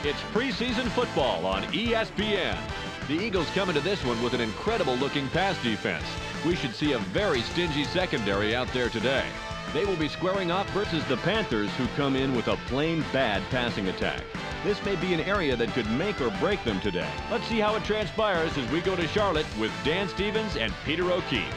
It's preseason football on ESPN. The Eagles come into this one with an incredible-looking pass defense. We should see a very stingy secondary out there today. They will be squaring off versus the Panthers, who come in with a plain bad passing attack. This may be an area that could make or break them today. Let's see how it transpires as we go to Charlotte with Dan Stevens and Peter O'Keefe.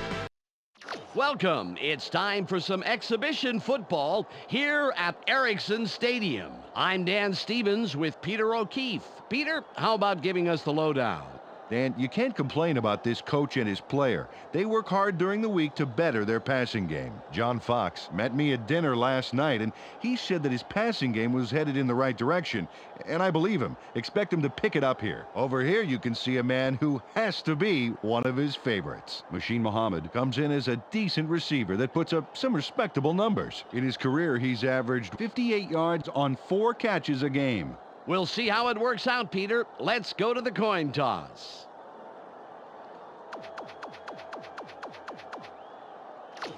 Welcome. It's time for some exhibition football here at Erickson Stadium. I'm Dan Stevens with Peter O'Keefe. Peter, how about giving us the lowdown? Dan, you can't complain about this coach and his player. They work hard during the week to better their passing game. John Fox met me at dinner last night, and he said that his passing game was headed in the right direction. And I believe him. Expect him to pick it up here. Over here, you can see a man who has to be one of his favorites. Machine Muhammad comes in as a decent receiver that puts up some respectable numbers. In his career, he's averaged 58 yards on 4 catches a game. We'll see how it works out, Peter. Let's go to the coin toss.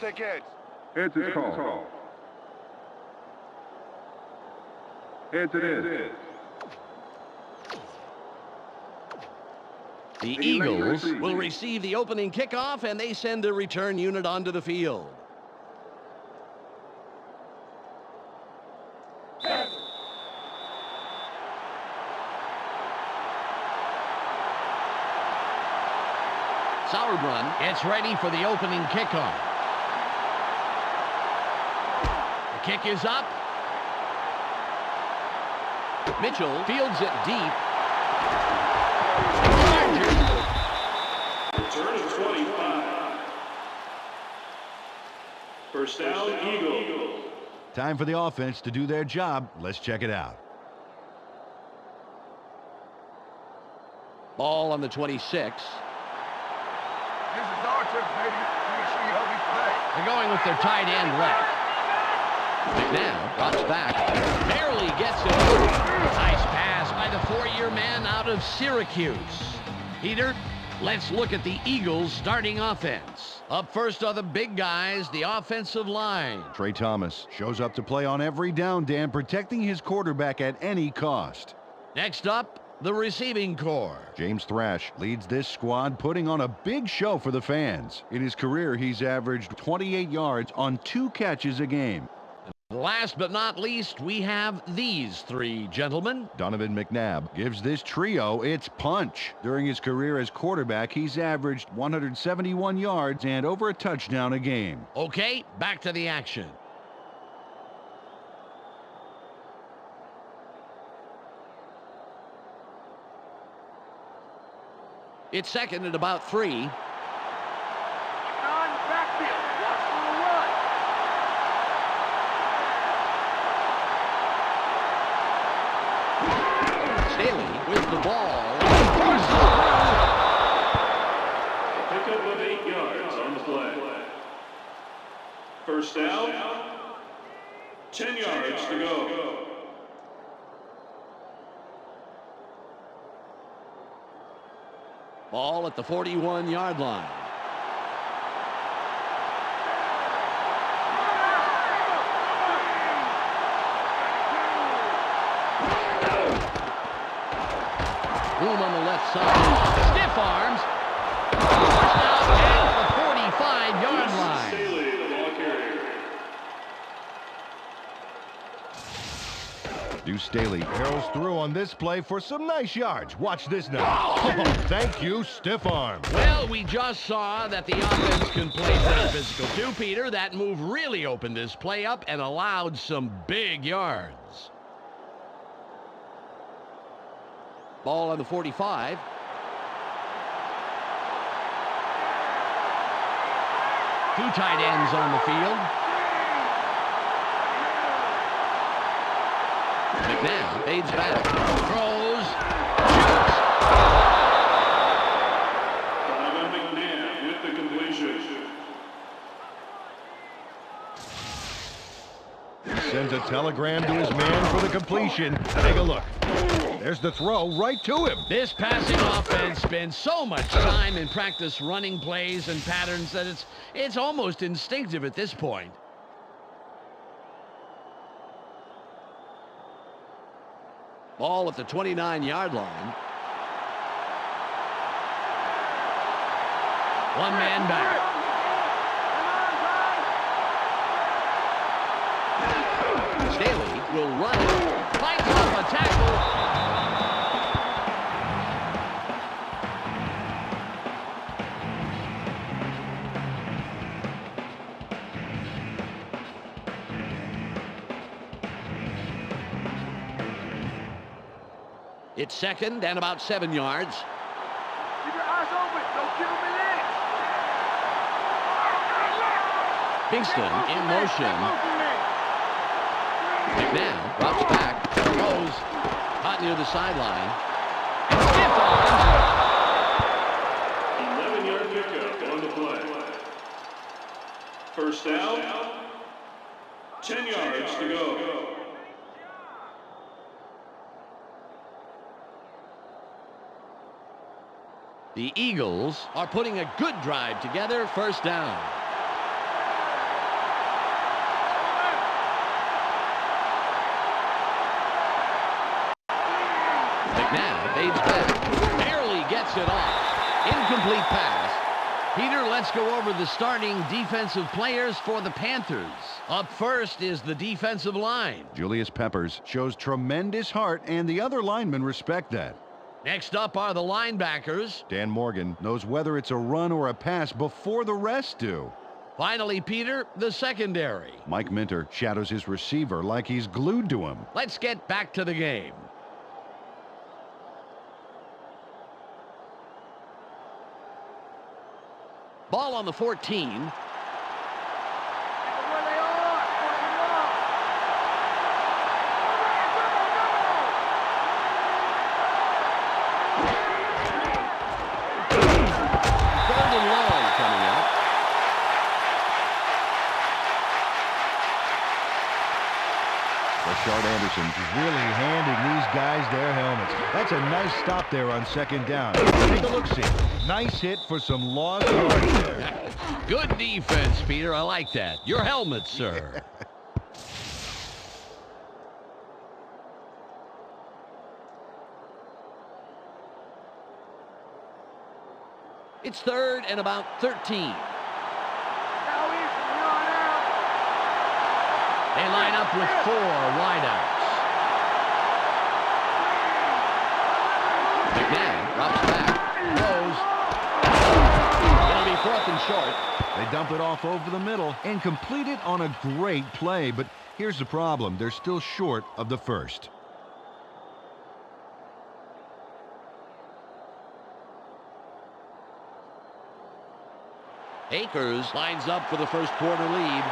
Take heads. Heads is called. Heads it is. The Eagles will receive the opening kickoff, and they send a return unit onto the field. Sauerbrunn gets ready for the opening kickoff. The kick is up. Mitchell fields it deep. Return of 25. First down, Eagles. Time for the offense to do their job. Let's check it out. Ball on the 26. They're going with their tight end left. McNabb drops back. Barely gets it. Nice pass by the 4-year man out of Syracuse. Peter, let's look at the Eagles' starting offense. Up first are the big guys, the offensive line. Trey Thomas shows up to play on every down, Dan, protecting his quarterback at any cost. Next up, the receiving corps. James Thrash leads this squad, putting on a big show for the fans. In his career, he's averaged 28 yards on 2 catches a game. Last but not least, we have these 3 gentlemen. Donovan McNabb gives this trio its punch. During his career as quarterback, he's averaged 171 yards and over a touchdown a game. Okay, back to the action. It's second and about 3. Staley with the ball. Pickup of 8 yards on the play. First down, 10 yards to go. Ball at the 41-yard line. Room on the left side. Stiff arms. Forced out at the 45-yard line. Staley, the ball carrier. Deuce Staley barrels through on this play for some nice yards. Watch this now. Oh, thank you, stiff arm. Well, we just saw that the offense can play pretty physical too, Peter. That move really opened this play up and allowed some big yards. Ball on the 45. Two tight ends on the field. McNabb fades back. Throws. Donovan McNabb with the completion. Sends a telegram to his man for the completion. Take a look. There's the throw right to him. This passing offense spends so much time in practice running plays and patterns that it's almost instinctive at this point. Ball at the 29-yard line. One man back. Staley will run it. Fights off a tackle. It's second and about 7 yards. Keep your eyes open. Don't give him an inch. Kingston in motion. McNabb drops back, throws, hot near the sideline. And stiff on. 11-yard pickup on the play. First down, 10 yards to go. The Eagles are putting a good drive together. First down. McNabb fades back. Barely gets it off. Incomplete pass. Peter, let's go over the starting defensive players for the Panthers. Up first is the defensive line. Julius Peppers shows tremendous heart, and the other linemen respect that. Next up are the linebackers. Dan Morgan knows whether it's a run or a pass before the rest do. Finally, Peter, the secondary. Mike Minter shadows his receiver like he's glued to him. Let's get back to the game. Ball on the 14. Rashard Anderson's really handing these guys their helmets. That's a nice stop there on second down. Take a look-see. Nice hit for some lost yards there. Good defense, Peter. I like that. Your helmet, sir. It's third and about 13. They line up with 4 wideouts. McNabb drops back, throws. It'll be 4th and short. They dump it off over the middle and complete it on a great play, but here's the problem. They're still short of the first. Akers lines up for the first quarter lead.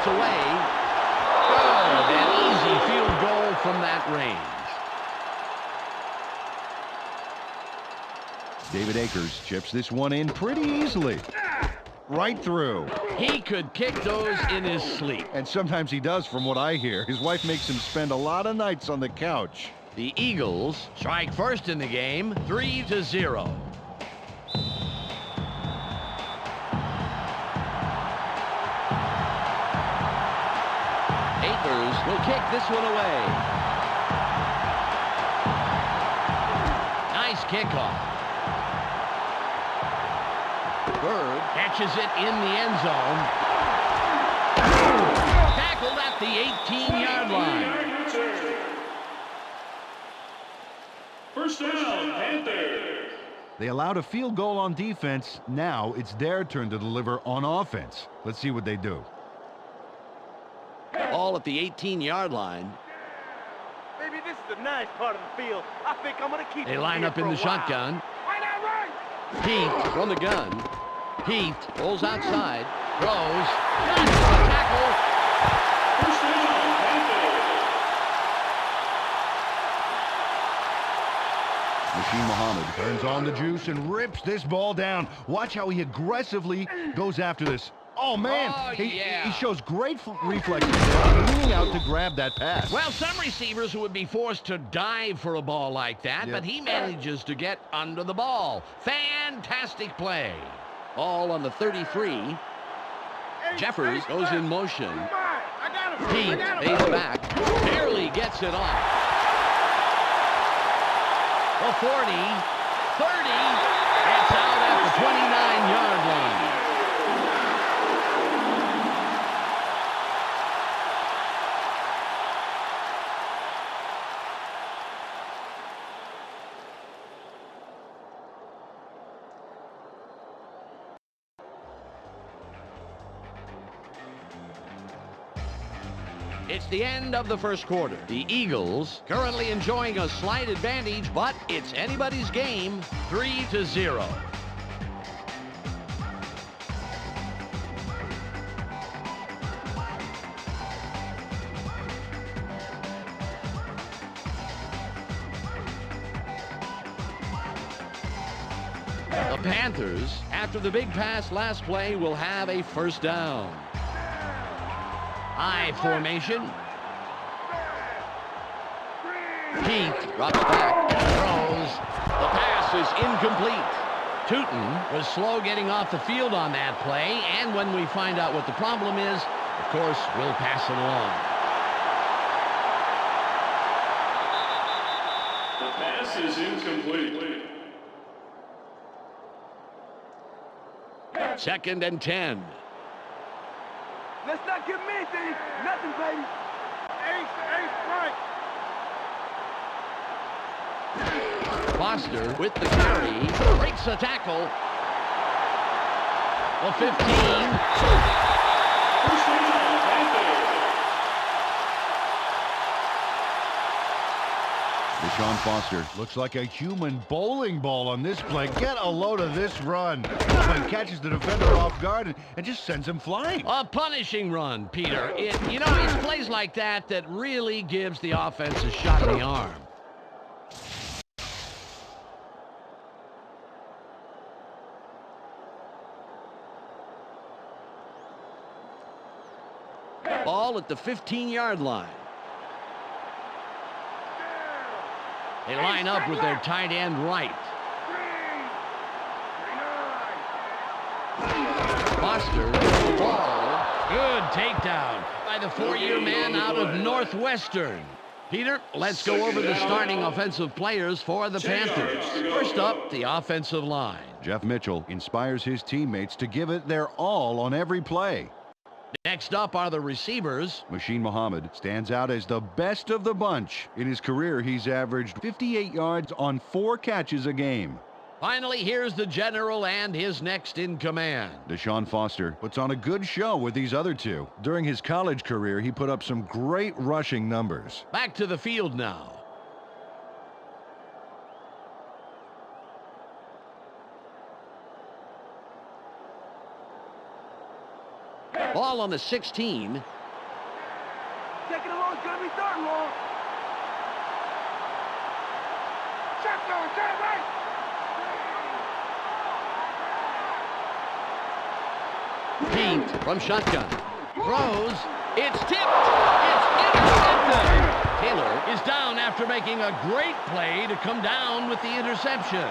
Away. Good. An easy field goal from that range. David Akers chips this one in pretty easily. Right through. He could kick those in his sleep. And sometimes he does, from what I hear. His wife makes him spend a lot of nights on the couch. The Eagles strike first in the game, 3-0. Akers will kick this one away. Nice kickoff. Bird catches it in the end zone. Tackled at the 18-yard line. First down, Panthers. They allowed a field goal on defense. Now it's their turn to deliver on offense. Let's see what they do. All at the 18-yard line. Maybe this is the nice part of the field. I think I'm going to keep They line up in the shotgun. Pete from the gun. Pete rolls outside. Throws. Got the tackle. First down, Panthers. Rasheed Muhammad turns on the juice and rips this ball down. Watch how he aggressively goes after this. Oh, man. Oh, yeah. He shows great reflexes there, leaning out to grab that pass. Well, some receivers would be forced to dive for a ball like that, but he manages to get under the ball. Fantastic play. All on the 33. Jeffers goes in motion. Pete pays back. Barely gets it off. The 40, 30. It's out at the 29-yard line. It's the end of the first quarter. The Eagles currently enjoying a slight advantage, but it's anybody's game, 3-0. The Panthers, after the big pass last play, will have a first down. I formation. Pete drops back, throws. The pass is incomplete. Tootin was slow getting off the field on that play, and when we find out what the problem is, of course, we'll pass it along. The pass is incomplete. 2nd and 10. Let's not give me anything. Nothing, baby. Ace, right. Foster with the carry. Breaks the tackle. The 15. First and 10, Panthers. Deshaun Foster looks like a human bowling ball on this play. Get a load of this run. And catches the defender off guard and just sends him flying. A punishing run, Peter. It's plays like that that really gives the offense a shot in the arm. Ball at the 15-yard line. They line up with their tight end right. Foster with the ball. Good takedown by the 4-year man out of Northwestern. Peter, let's go over the starting offensive players for the Panthers. First up, the offensive line. Jeff Mitchell inspires his teammates to give it their all on every play. Next up are the receivers. Machine Muhammad stands out as the best of the bunch. In his career, he's averaged 58 yards on 4 catches a game. Finally, here's the general and his next in command. Deshaun Foster puts on a good show with these other two. During his college career, he put up some great rushing numbers. Back to the field now. Ball on the 16. Taking it long, it's gonna be third long. Shotgun, turn right. Pete from shotgun. Throws. It's tipped. It's intercepted. Taylor is down after making a great play to come down with the interception.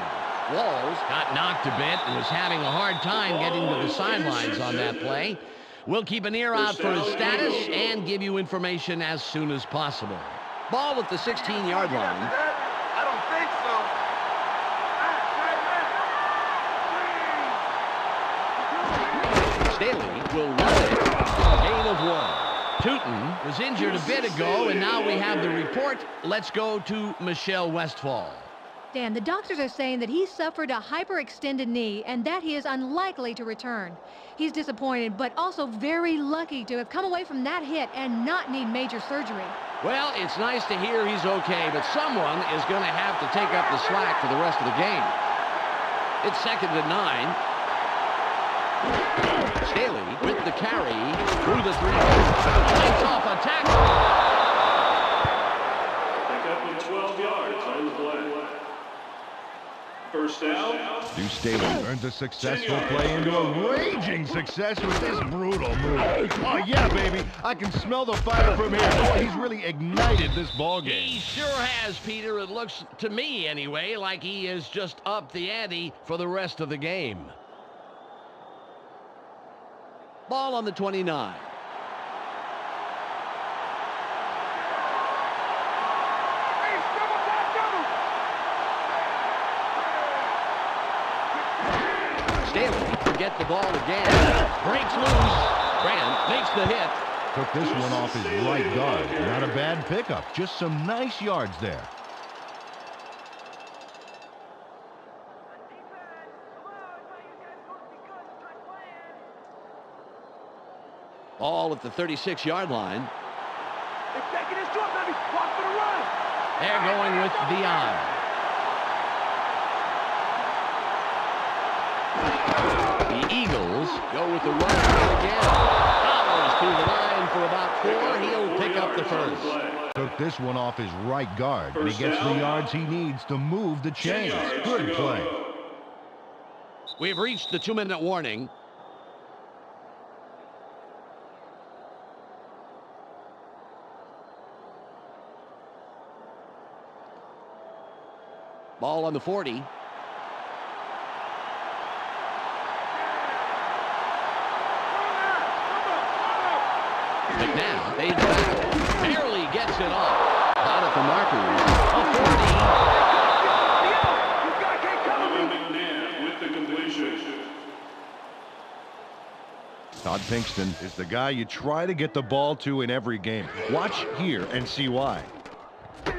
Walls got knocked a bit and was having a hard time getting to the sidelines on that play. We'll keep an ear out for his status and give you information as soon as possible. Ball at the 16-yard line. I don't think so. Staley will run it. Gain of 1. Tootin was injured a bit ago, and now we have the report. Let's go to Michelle Westfall. Dan, the doctors are saying that he suffered a hyperextended knee and that he is unlikely to return. He's disappointed, but also very lucky to have come away from that hit and not need major surgery. Well, it's nice to hear he's okay, but someone is going to have to take up the slack for the rest of the game. It's 2nd and 9. Staley with the carry through the 3. Takes off a tackle. Pick up with 12 yards on the play. First down. Deuce Staley turns a successful play into a raging success with this brutal move. Oh, yeah, baby. I can smell the fire from here. Boy, he's really ignited this ball game. He sure has, Peter. It looks, to me anyway, like he has just upped the ante for the rest of the game. Ball on the 29. Staley to get the ball again. Breaks loose. Grant makes the hit. Took this one off his right guard. Not a bad pickup. Just some nice yards there. Ball at the 36-yard line. They're taking this short, baby. Watch for the run. They're going with the eye. The Eagles go with the run again. Powers through the line for about 4. He'll pick up the first. Took this one off his right guard, and he gets the yards he needs to move the chains. Good play. We've reached the 2-minute warning. Ball on the 40. McNabb fades back. Barely gets it off. Out at the markers. A 40. McNabb with the completion. Todd Pinkston is the guy you try to get the ball to in every game. Watch here and see why.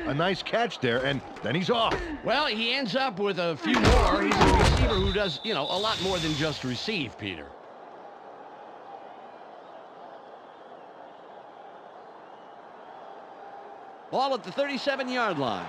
A nice catch there, and then he's off. Well, he ends up with a few more. He's a receiver who does, a lot more than just receive, Peter. Ball at the 37-yard line.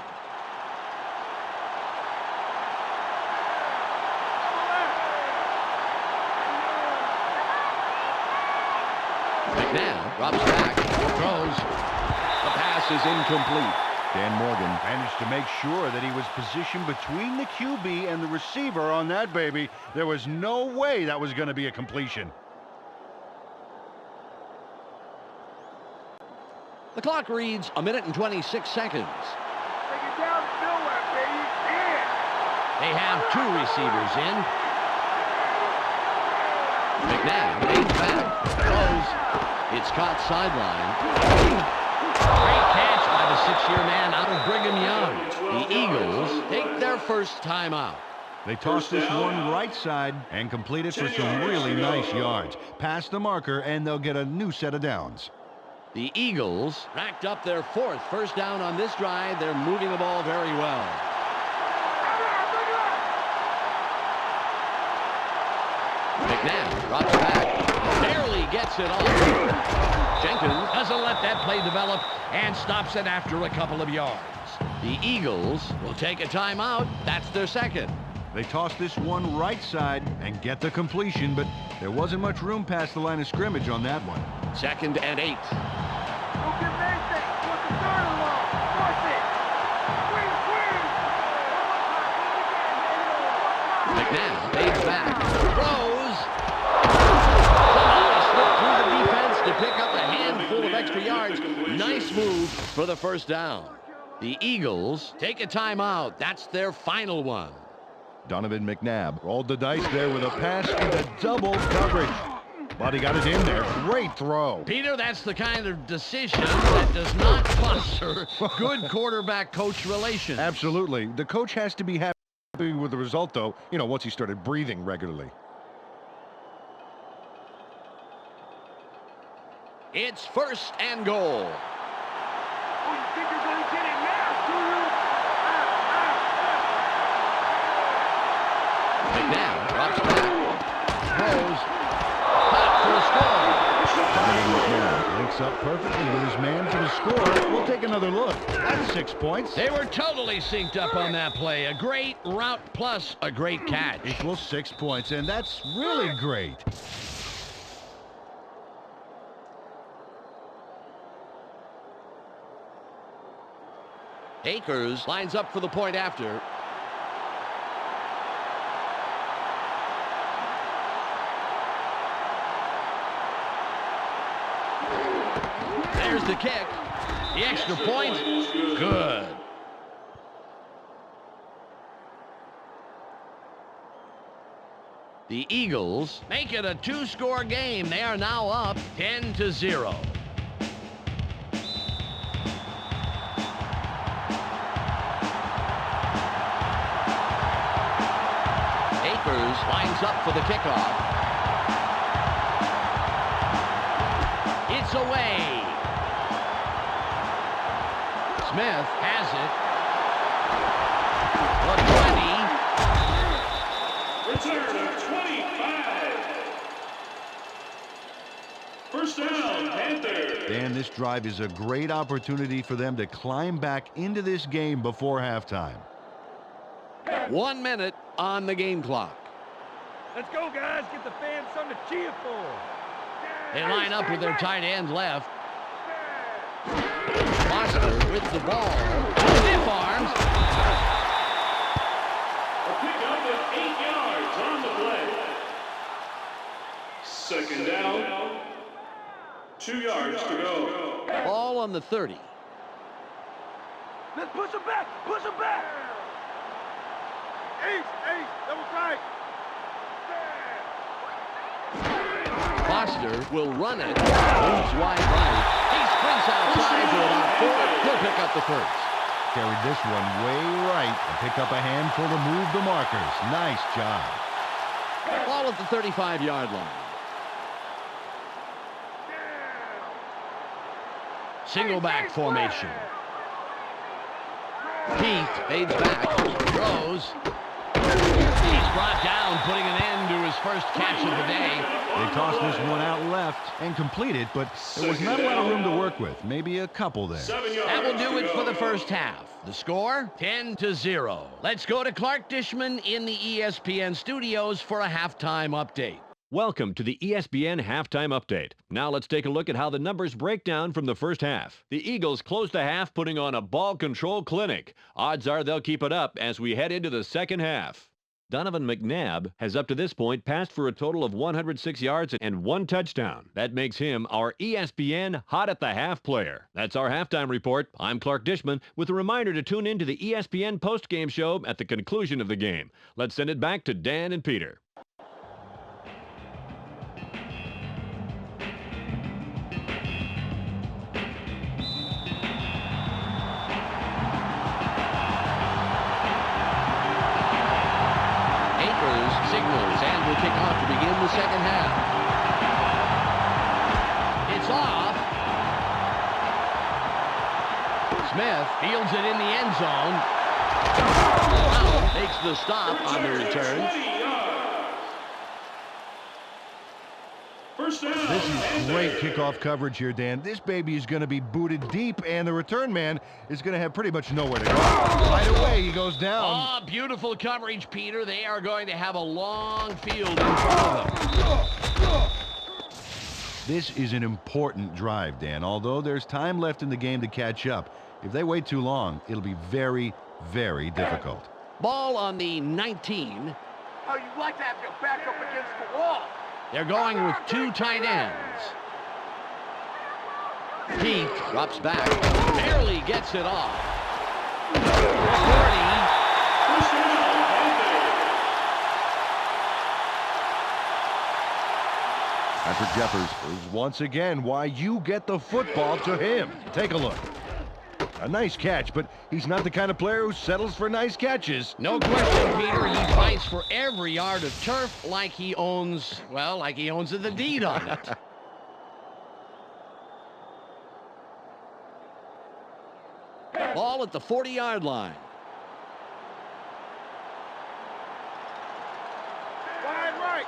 McNabb drops back, throws. The pass is incomplete. Dan Morgan managed to make sure that he was positioned between the QB and the receiver on that baby. There was no way that was going to be a completion. The clock reads 1 minute and 26 seconds. Take it down to nowhere, baby. Yeah. They have 2 receivers in. McNabb leans back, throws. It's caught sideline. Great catch by the 6-year man out of Brigham Young. The Eagles take their first timeout. They toss this one right side and complete it for some really nice yards. Past the marker, and they'll get a new set of downs. The Eagles racked up their 4th first down on this drive. They're moving the ball very well. McNabb drops back. Barely gets it off. Jenkins doesn't let that play develop and stops it after a couple of yards. The Eagles will take a timeout. That's their second. They toss this one right side and get the completion, but there wasn't much room past the line of scrimmage on that one. 2nd and 8. McNabb fades back, throws. Somehow slipped through the defense to pick up a handful of extra yards. Nice move for the first down. The Eagles take a timeout. That's their final one. Donovan McNabb rolled the dice there with a pass into double coverage. But he got it in there. Great throw. Peter, that's the kind of decision that does not foster good quarterback-coach relations. Absolutely. The coach has to be happy with the result, though, once he started breathing regularly. It's 1st and goal. Oh, you think you're going to get it now, do you? McNabb drops back, throws, caught for a score. Donovan McNabb links up perfectly with his man for the score. We'll take another look. That's 6 points. They were totally synced up on that play. A great route plus a great catch. Equals 6 points, and that's really great. Akers lines up for the point after. The extra point, good. The Eagles make it a two-score game. They are now up 10-0. Akers lines up for the kickoff. It's away. Smith has it. The 20. Return of 25. First down, Panthers. Dan, this drive is a great opportunity for them to climb back into this game before halftime. 1 minute on the game clock. Let's go, guys. Get the fans something to cheer for. They line up with their tight end left. Foster with the ball. Stiff arms. A pickup of 8 yards on the play. Second down. 2 yards to go. Ball on the 30. Let's push him back. Push him back. Ace, double tight. Foster will run it. Moves wide right. He sprints outside for about 4. He'll pick up the first. Carried this one way right and picked up a handful to move the markers. Nice job. Ball at the 35-yard line. Single back formation. Pete fades back. Throws. He's brought down, putting an end to his first catch of the day. They tossed this one out left and completed, but there was not a lot of room to work with. Maybe a couple there. That will do it for the first half. The score, 10-0. Let's go to Clark Dishman in the ESPN studios for a halftime update. Welcome to the ESPN Halftime Update. Now let's take a look at how the numbers break down from the first half. The Eagles closed the half putting on a ball control clinic. Odds are they'll keep it up as we head into the second half. Donovan McNabb has up to this point passed for a total of 106 yards and 1 touchdown. That makes him our ESPN Hot at the Half player. That's our halftime report. I'm Clark Dishman with a reminder to tune in to the ESPN postgame show at the conclusion of the game. Let's send it back to Dan and Peter. Signals and will kick off to begin the second half. It's off. Smith fields it in the end zone. Now makes the stop on the return. First down. This is great kickoff coverage here, Dan. This baby is going to be booted deep, and the return man is going to have pretty much nowhere to go. Right away, he goes down. Oh, beautiful coverage, Peter. They are going to have a long field in front of them. This is an important drive, Dan. Although there's time left in the game to catch up, if they wait too long, it'll be very, very difficult. Ball on the 19. Oh, you like to have your back up against the wall. They're going with 2 tight ends. Pete drops back. Barely gets it off. 40. Patrick Jeffers is once again why you get the football to him. Take a look. A nice catch, but he's not the kind of player who settles for nice catches. No question, Peter. He fights for every yard of turf like he owns, well, like he owns the deed on it. Ball at the 40-yard line. Wide right.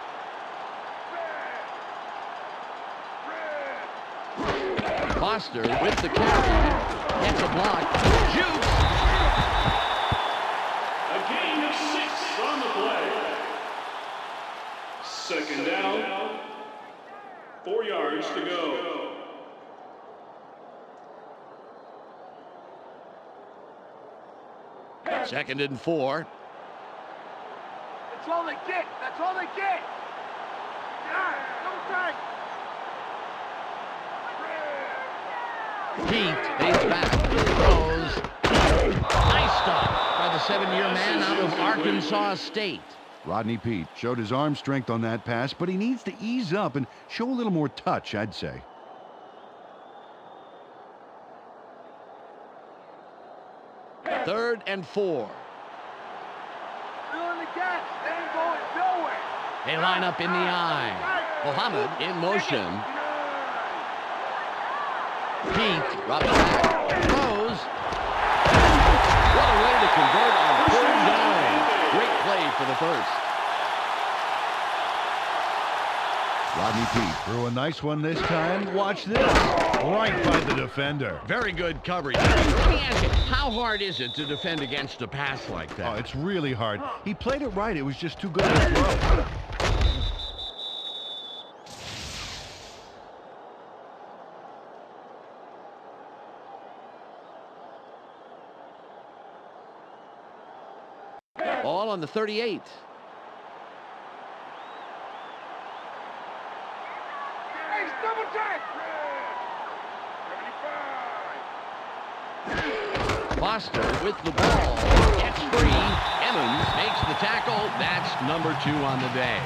Foster with the carry. Gets a block. Jukes. A gain of 6 on the play. Second down. 4 yards to go. Second and 4. That's all they get. That's all they get. Double tight. Pete stays back. Throws. Nice stop by the 7-year man out of Arkansas State. Rodney Peete showed his arm strength on that pass, but he needs to ease up and show a little more touch, I'd say. Third and 4. Filling the gap. They ain't going nowhere. They line up in the eye. Muhammad in motion. Pete drops back. Throws. What a way to convert on 3rd down. Great play for the first. Rodney Peete threw a nice one this time. Watch this. Right by the defender. Very good coverage. Let me ask you, how hard is it to defend against a pass like that? Oh, it's really hard. He played it right. It was just too good of a throw. Ball on the 38. Hey, double check. Foster with the ball. Gets free. Emmons makes the tackle. That's number 2 on the day.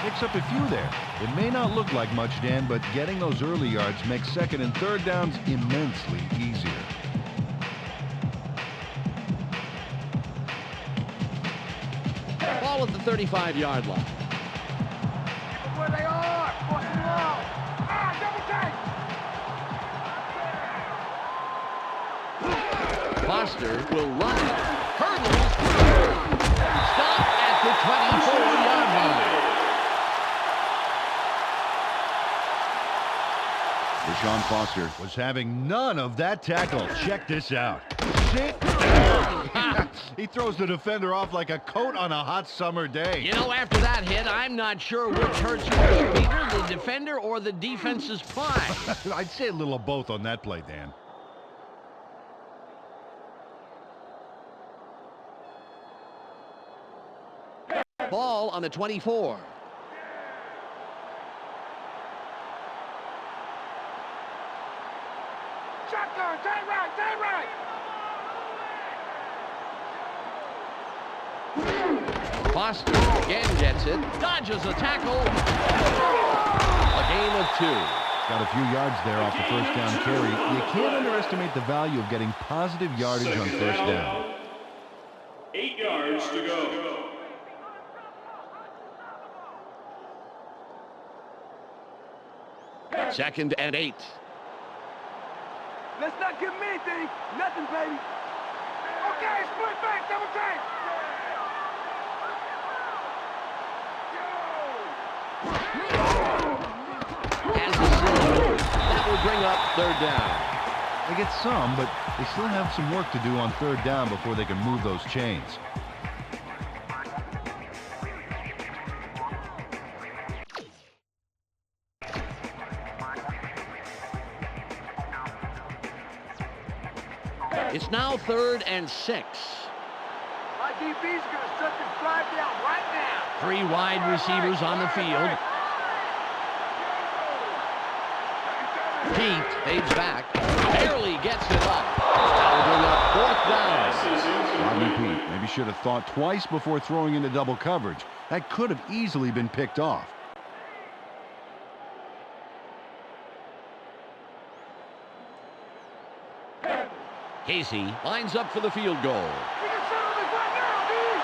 Picks up a few there. It may not look like much, Dan, but getting those early yards makes 2nd and 3rd downs immensely easier. Ball at the 35-yard line. Keep them where they are. Force them long. Double check. Foster will run. Hurdles. Stop at the 24-yard line. Deshaun Foster was having none of that tackle. Check this out. Sit down. He throws the defender off like a coat on a hot summer day. You know, after that hit, I'm not sure which hurts you more, Peter, the defender or the defense's pride. I'd say a little of both on that play, Dan. Ball on the 24. Shotgun. Take right. Take right. Foster again gets it. Dodges a tackle. A gain of 2. Got a few yards there off the first down carry. You can't underestimate the value of getting positive yardage on first down. 8 yards to go. 2nd and 8. Let's not give them anything. Nothing, baby. Okay, split back. Double check. Has a single. That will bring up 3rd down. They get some, but they still have some work to do on 3rd down before they can move those chains. It's now 3rd and 6. My DB's going to shut this drive down right now. 3 wide receivers on the field. Pete fades back. Barely gets it up. That'll bring up 4th down. Rodney Peete maybe should have thought twice before throwing into double coverage. That could have easily been picked off. Casey lines up for the field goal. We can settle this right now, dude.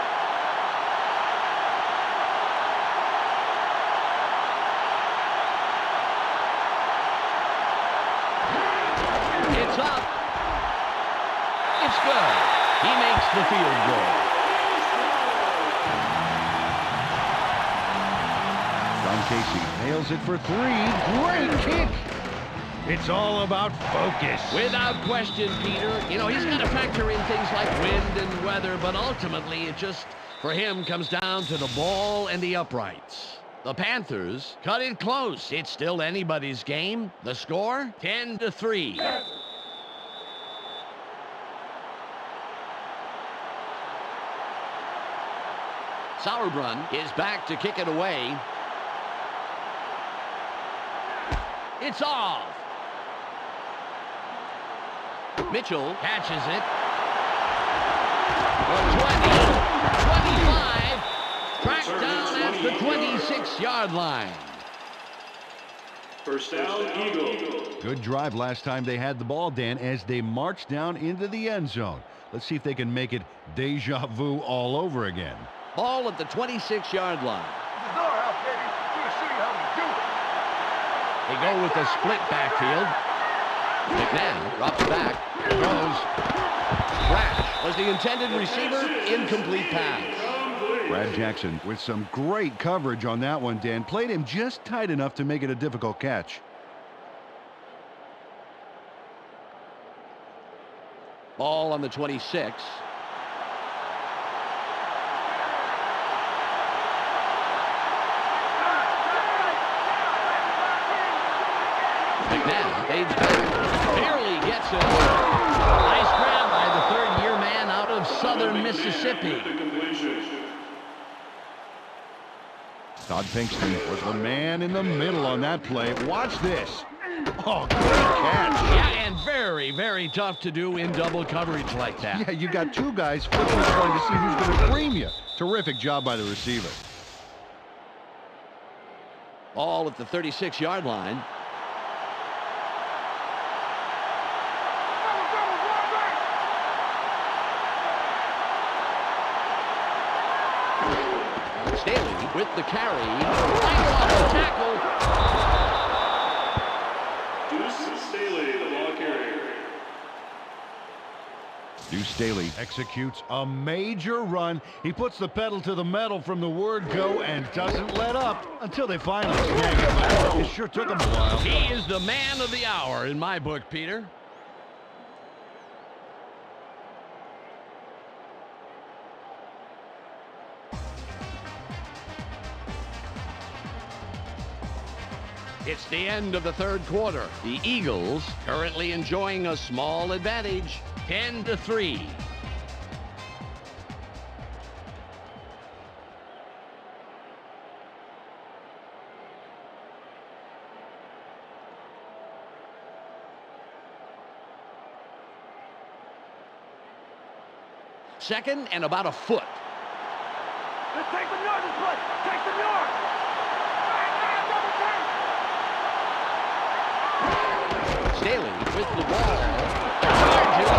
It's up. It's good. He makes the field goal. John Casey nails it for 3. Great kick. It's all about focus. Without question, Peter. You know, he's got to factor in things like wind and weather, but ultimately it just, for him, comes down to the ball and the uprights. The Panthers cut it close. It's still anybody's game. The score, 10-3. Sauerbrunn is back to kick it away. It's off. Mitchell catches it. For 20, 25, tracked down at the 26-yard line. First down, Eagles. Good drive last time they had the ball, Dan, as they marched down into the end zone. Let's see if they can make it deja vu all over again. Ball at the 26-yard line. They go with the split backfield. McNabb drops back, throws. Rash was the intended receiver, incomplete pass. Brad Jackson with some great coverage on that one, Dan. Played him just tight enough to make it a difficult catch. Ball on the 26. McNabb fades back, barely gets it. Nice grab by the third-year man out of southern Mississippi. Todd Pinkston was the man in the middle on that play. Watch this. Oh, great catch. Yeah, and very, very tough to do in double coverage like that. Yeah, you got two guys flipping the coin to see who's going to cream you. Terrific job by the receiver. Ball at the 36-yard line. Staley with the carry. Right off the tackle. Deuce Staley, the ball carrier. Deuce Staley executes a major run. He puts the pedal to the metal from the word go and doesn't let up until they finally snag it. It sure took him a while. He is the man of the hour in my book, Peter. It's the end of the third quarter. The Eagles currently enjoying a small advantage, 10-3. Second and about a foot. Let's take some yards this play. Take some yards. Staley with the ball. Charges.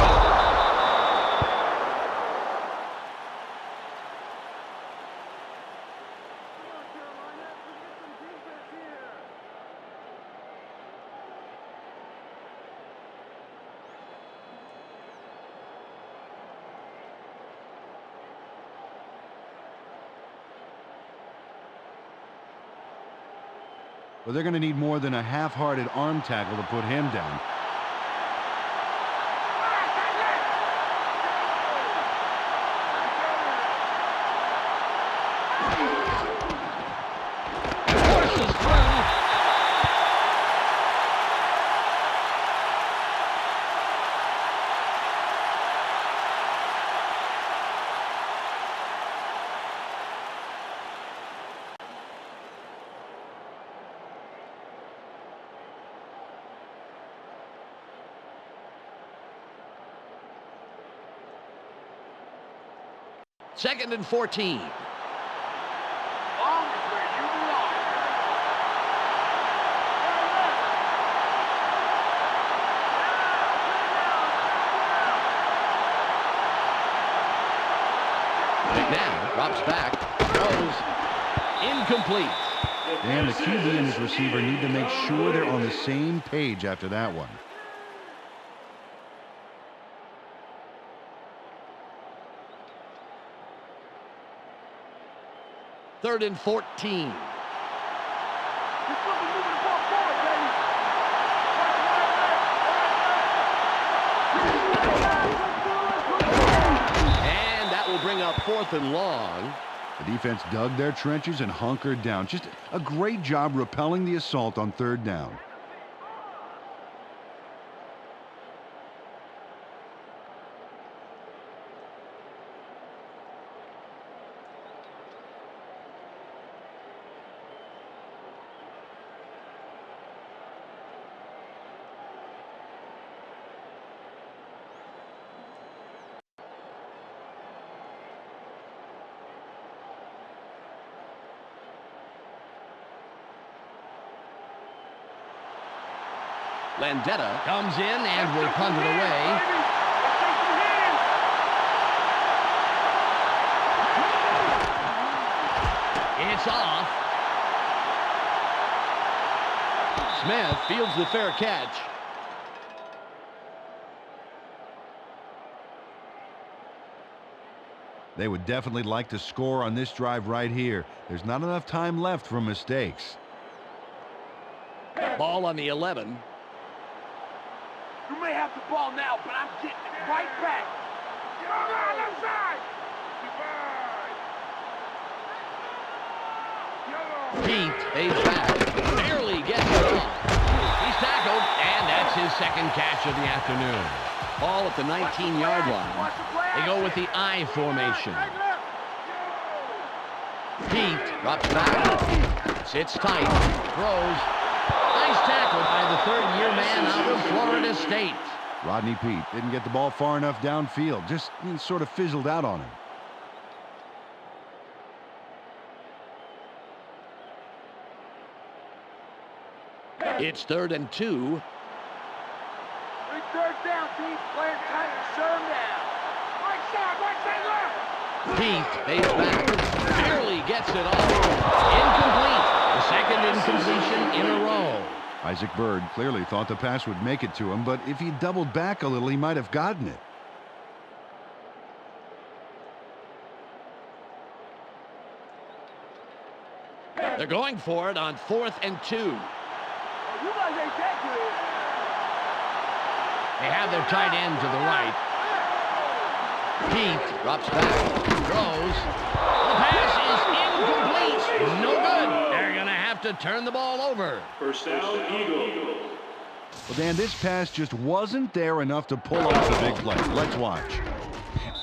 But they're going to need more than a half-hearted arm tackle to put him down. Second and 14. McNabb drops back, throws incomplete. And the QB and his receiver need to make sure they're on the same page after that one. Third and 14. And that will bring up fourth and long. The defense dug their trenches and hunkered down. Just a great job repelling the assault on third down. Landetta comes in and will punt it away. It's off. Smith fields the fair catch. They would definitely like to score on this drive right here. There's not enough time left for mistakes. Ball on the 11. You may have the ball now, but I'm getting it right back. Get on the left side. Pete stays back. Barely gets it off. He's tackled, and that's his second catch of the afternoon. Ball at the 19-yard line. They go with the I formation. Pete drops back. Sits tight. Throws. Nice tackle by the third-year man out of Florida State. Rodney Pete didn't get the ball far enough downfield. Just sort of fizzled out on him. It's 3rd and 2. Third down, Pete. Playing tight and shut him down. Right side, left. Pete stays back. Barely gets it off. Incomplete. The second incompletion in a row. Isaac Byrd clearly thought the pass would make it to him, but if he doubled back a little, he might have gotten it. They're going for it on 4th and 2. You guys ain't that good. They have their tight end to the right. Pete drops back, throws. The pass is incomplete. No good. They're going to have to turn the ball over. First down, Eagle. Well, Dan, this pass just wasn't there enough to pull off the big play. Let's watch.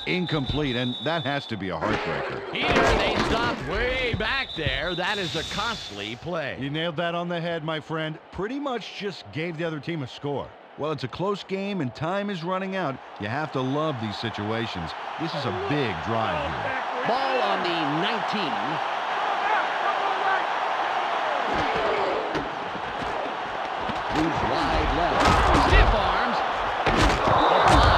Incomplete, and that has to be a heartbreaker. Here they stop way back there. That is a costly play. You nailed that on the head, my friend. Pretty much just gave the other team a score. Well, it's a close game and time is running out. You have to love these situations. This is a big drive here. Ball on the 19. Moves wide left. Stiff arms. The 5.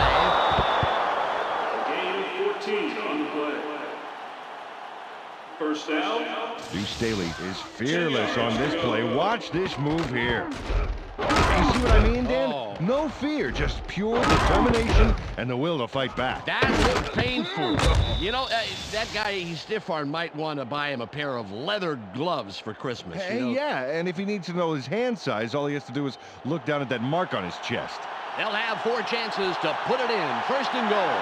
Gain of 14 on the play. First down. Deuce Staley is fearless on this play. Watch this move here. You see what I mean, Dan? Oh. No fear, just pure determination and the will to fight back. That looks painful. You know, that guy, he's stiff-armed, might want to buy him a pair of leather gloves for Christmas. Hey, you know? yeah, and if he needs to know his hand size, all he has to do is look down at that mark on his chest. They'll have 4 chances to put it in. 1st and goal.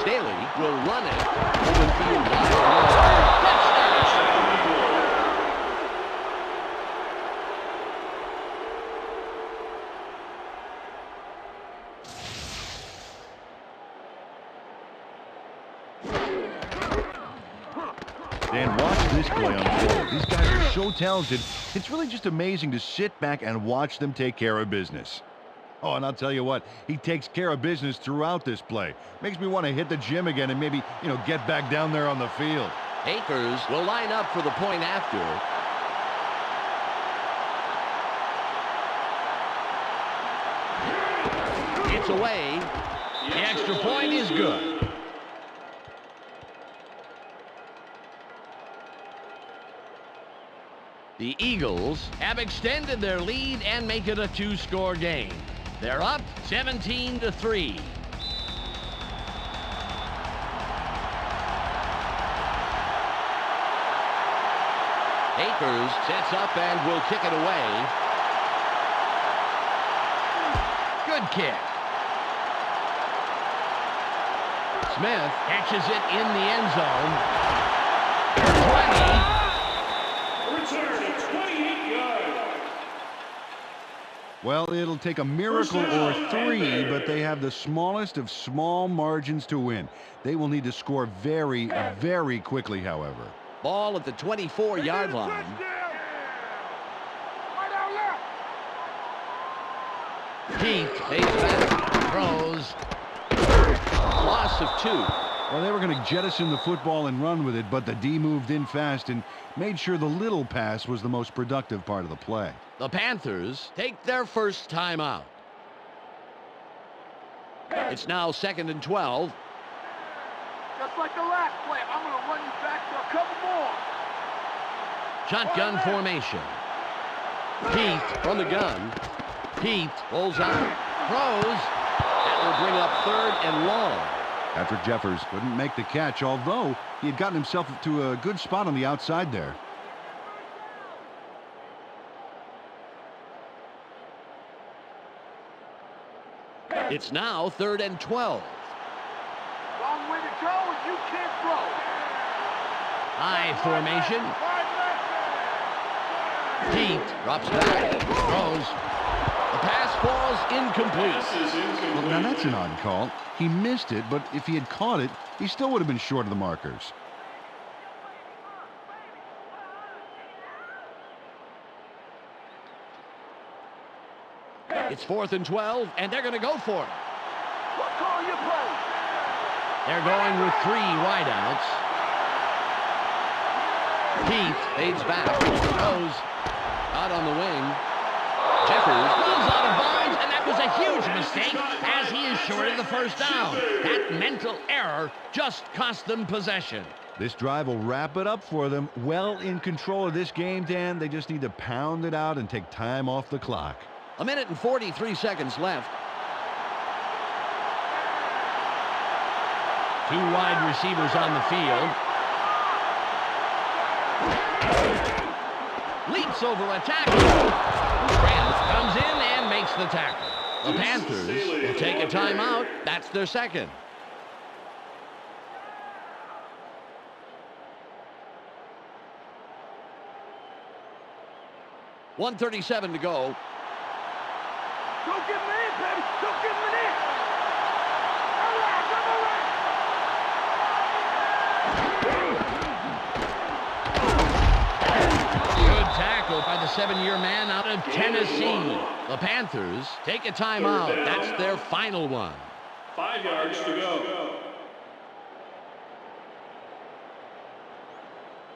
Staley will run it. Open field wide. Dan, watch this play unfold. These guys are so talented. It's really just amazing to sit back and watch them take care of business. Oh, and I'll tell you what, he takes care of business throughout this play. Makes me want to hit the gym again and maybe, get back down there on the field. Akers will line up for the point after. It's away. The extra point is good. The Eagles have extended their lead and make it a 2-score game. They're up 17-3. Akers sets up and will kick it away. Good kick. Smith catches it in the end zone. 20. Return of 28 yards. Well, it'll take a miracle or 3, but they have the smallest of small margins to win. They will need to score very, very quickly, however. Ball at the 24-yard line. Pete takes back, throws. Loss of 2. Well, they were going to jettison the football and run with it, but the D moved in fast and made sure the little pass was the most productive part of the play. The Panthers take their first time out. It's now 2nd and 12. Just like the last play, I'm going to run you back for a couple more. Shotgun formation. Pete from the gun. Pete pulls out. Throws. That will bring up 3rd and long. Patrick Jeffers couldn't make the catch, although he had gotten himself to a good spot on the outside there. It's now 3rd and 12. Long way to go, and you can't throw. High formation. Pete drops back. Throws. The pass falls incomplete. Well, now that's an odd call. He missed it, but if he had caught it, he still would have been short of the markers. It's 4th and 12, and they're going to go for it. What call you play? They're going with 3 wideouts. Pete fades back. Throws out on the wing. Jeffers pulls out of bounds, and that was a huge mistake as he is short of the first down. That mental error just cost them possession. This drive will wrap it up for them. Well in control of this game, Dan. They just need to pound it out and take time off the clock. 1 minute and 43 seconds left. 2 wide receivers on the field. Leaps over a tackle. Grant comes in and makes the tackle. The Panthers will take a timeout. That's their second. .137 to go. Don't give him an in, baby. Don't give him an in. All right, come around. Good tackle by the 7-year man out of Tennessee. The Panthers take a timeout. That's their final one. 5 yards to go.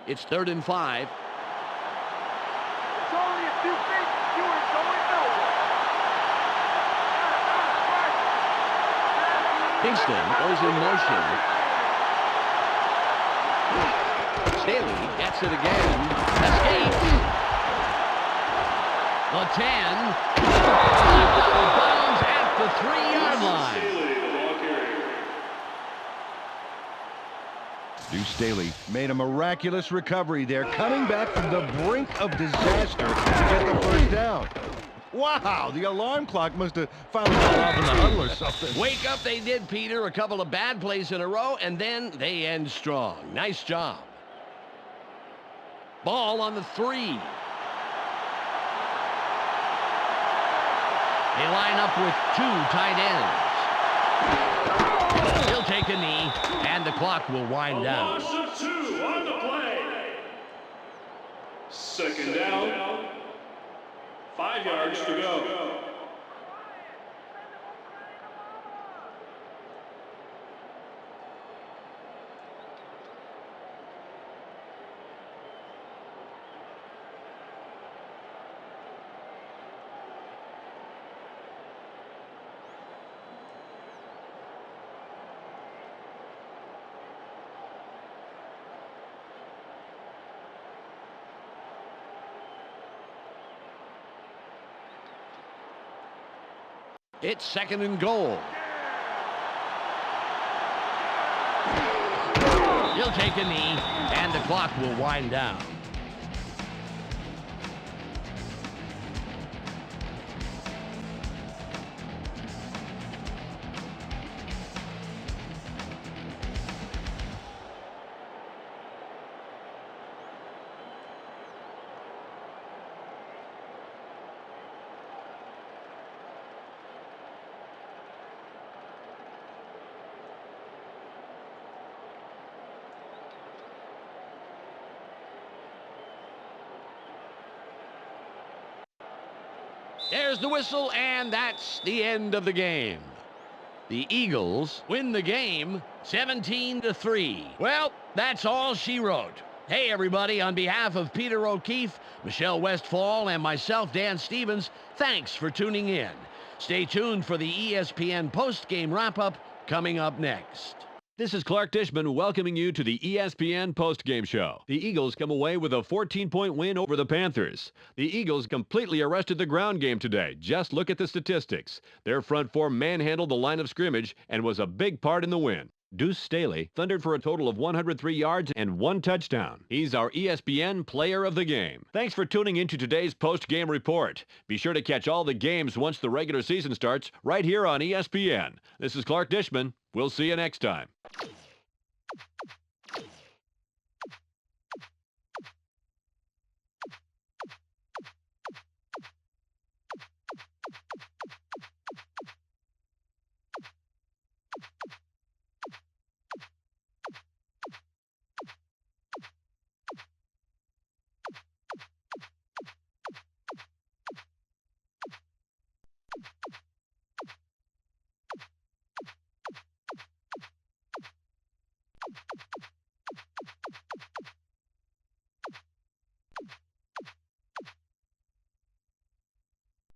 It's 3rd and 5. It's only a few feet. You ain't going nowhere. Kingston goes in motion. Staley gets it again. Escapes. The 10. Knocked out of bounds at the 3-yard line. Deuce Staley made a miraculous recovery there, coming back from the brink of disaster to get the first down. Wow, the alarm clock must have finally gone off in the huddle or something. Wake up they did, Peter. A couple of bad plays in a row, and then they end strong. Nice job. Ball on the 3. They line up with 2 tight ends. He'll take a knee, and the clock will wind down. Loss of 2 on the play. 2nd down. 5 yards to go. It's 2nd and goal. He'll take a knee, and the clock will wind down. There's the whistle, and that's the end of the game. The Eagles win the game 17-3. Well, that's all she wrote. Hey, everybody, on behalf of Peter O'Keefe, Michelle Westfall, and myself, Dan Stevens, thanks for tuning in. Stay tuned for the ESPN post-game wrap-up coming up next. This is Clark Dishman welcoming you to the ESPN postgame show. The Eagles come away with a 14-point win over the Panthers. The Eagles completely arrested the ground game today. Just look at the statistics. Their front four manhandled the line of scrimmage and was a big part in the win. Deuce Staley thundered for a total of 103 yards and 1 touchdown. He's our ESPN player of the game. Thanks for tuning into today's post-game report. Be sure to catch all the games once the regular season starts right here on ESPN. This is Clark Dishman. We'll see you next time. You